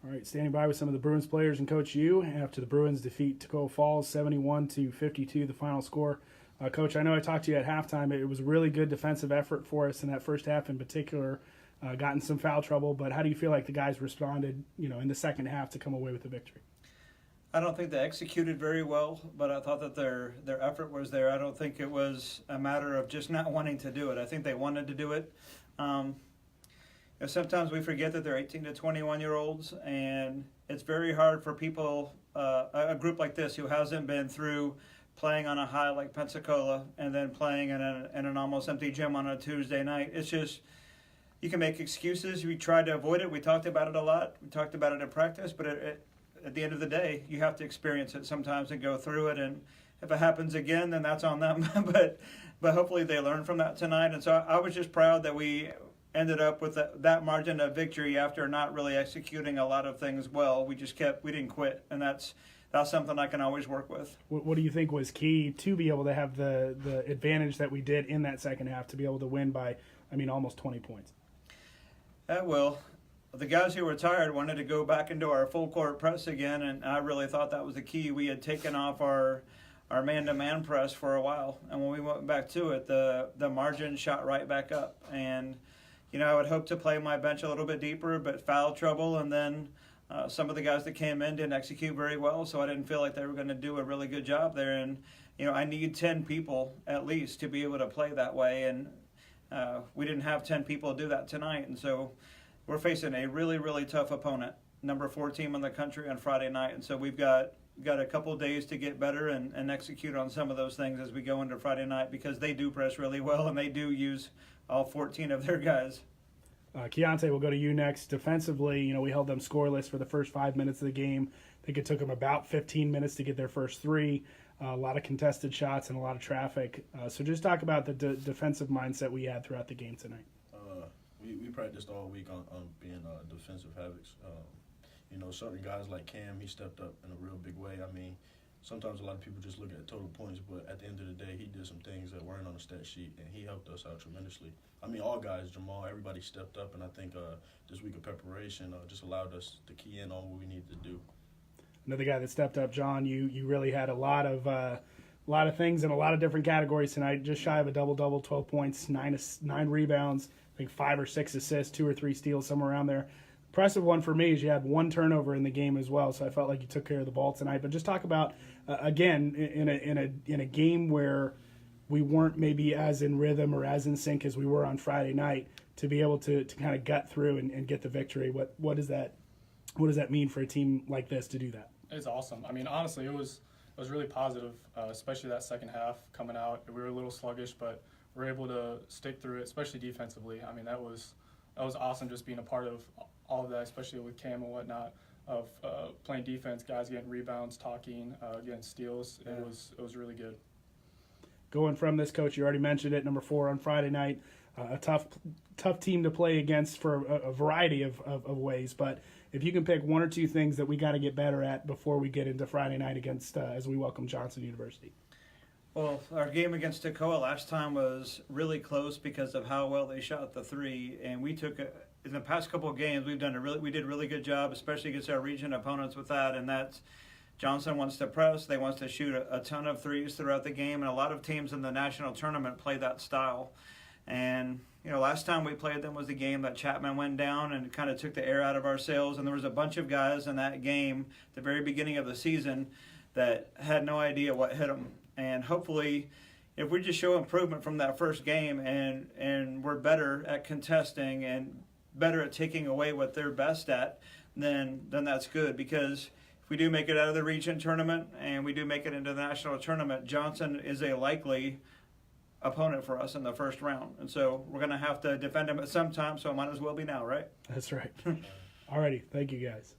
All right, standing by with some of the Bruins players and Coach U after the Bruins defeat Toccoa Falls 71-52, the final score. Coach, I know I talked to you at halftime. It was a really good defensive effort for us in that first half in particular. Got in some foul trouble, but how do you feel like the guys responded, in the second half to come away with the victory? I don't think they executed very well, but I thought that their effort was there. I don't think it was a matter of just not wanting to do it. I think they wanted to do it. Sometimes we forget that they're 18 to 21-year-olds, and it's very hard for people, a group like this who hasn't been through playing on a high like Pensacola and then playing in an almost empty gym on a Tuesday night. It's just, you can make excuses. We tried to avoid it. We talked about it a lot. We talked about it in practice, but at the end of the day, you have to experience it sometimes and go through it. And if it happens again, then that's on them. but hopefully they learn from that tonight. And so I was just proud that we ended up with that margin of victory after not really executing a lot of things well. We didn't quit, and that's something I can always work with. What do you think was key to be able to have the advantage that we did in that second half to be able to win by, almost 20 points? Well, the guys who were tired wanted to go back into our full court press again, and I really thought that was the key. We had taken off our man-to-man press for a while, and when we went back to it, the margin shot right back up. And I would hope to play my bench a little bit deeper, but foul trouble, and then some of the guys that came in didn't execute very well, so I didn't feel like they were going to do a really good job there. And I need 10 people at least to be able to play that way, and we didn't have 10 people do that tonight. And so we're facing a really, really tough opponent, number 4 team in the country on Friday night, and so we've got a couple of days to get better and execute on some of those things as we go into Friday night, because they do press really well and they do use all 14 of their guys. Quiyante, we'll go to you next. Defensively, we held them scoreless for the first 5 minutes of the game. I think it took them about 15 minutes to get their first 3. A lot of contested shots and a lot of traffic. So just talk about the defensive mindset we had throughout the game tonight. We practiced all week on being defensive habits. Certain guys like Cam, he stepped up in a real big way. Sometimes a lot of people just look at total points, but at the end of the day, he did some things that weren't on the stat sheet, and he helped us out tremendously. All guys, Jamal, everybody stepped up, and I think this week of preparation just allowed us to key in on what we need to do. Another guy that stepped up, John, you really had a lot of things in a lot of different categories tonight. Just shy of a double-double, 12 points, 9 rebounds, I think 5 or 6 assists, 2 or 3 steals, somewhere around there. Impressive one for me is you had 1 turnover in the game as well, so I felt like you took care of the ball tonight. But just talk about again in a game where we weren't maybe as in rhythm or as in sync as we were on Friday night, to be able to kind of gut through and get the victory. What does that mean for a team like this to do that? It's awesome. Honestly, it was really positive, especially that second half coming out. We were a little sluggish, but we were able to stick through it, especially defensively. That was awesome, just being a part of all of that, especially with Cam and whatnot, of playing defense, guys getting rebounds, getting steals. Yeah. It was really good. Going from this, Coach, you already mentioned it, number 4 on Friday night, a tough team to play against for a variety of ways. But if you can pick 1 or 2 things that we got to get better at before we get into Friday night against as we welcome Johnson University. Well, our game against Toccoa last time was really close because of how well they shot the 3, and we took in the past couple of games we did a really good job, especially against our region opponents with that. And that's Johnson wants to press, they wants to shoot a ton of 3s throughout the game, and a lot of teams in the national tournament play that style. And last time we played them was the game that Chapman went down and kind of took the air out of our sails, and there was a bunch of guys in that game at the very beginning of the season that had no idea what hit them. And hopefully, if we just show improvement from that first game and we're better at contesting and better at taking away what they're best at, then that's good. Because if we do make it out of the region tournament and we do make it into the national tournament, Johnson is a likely opponent for us in the first round. And so we're going to have to defend him at some time, so it might as well be now, right? That's right. All righty. Thank you, guys.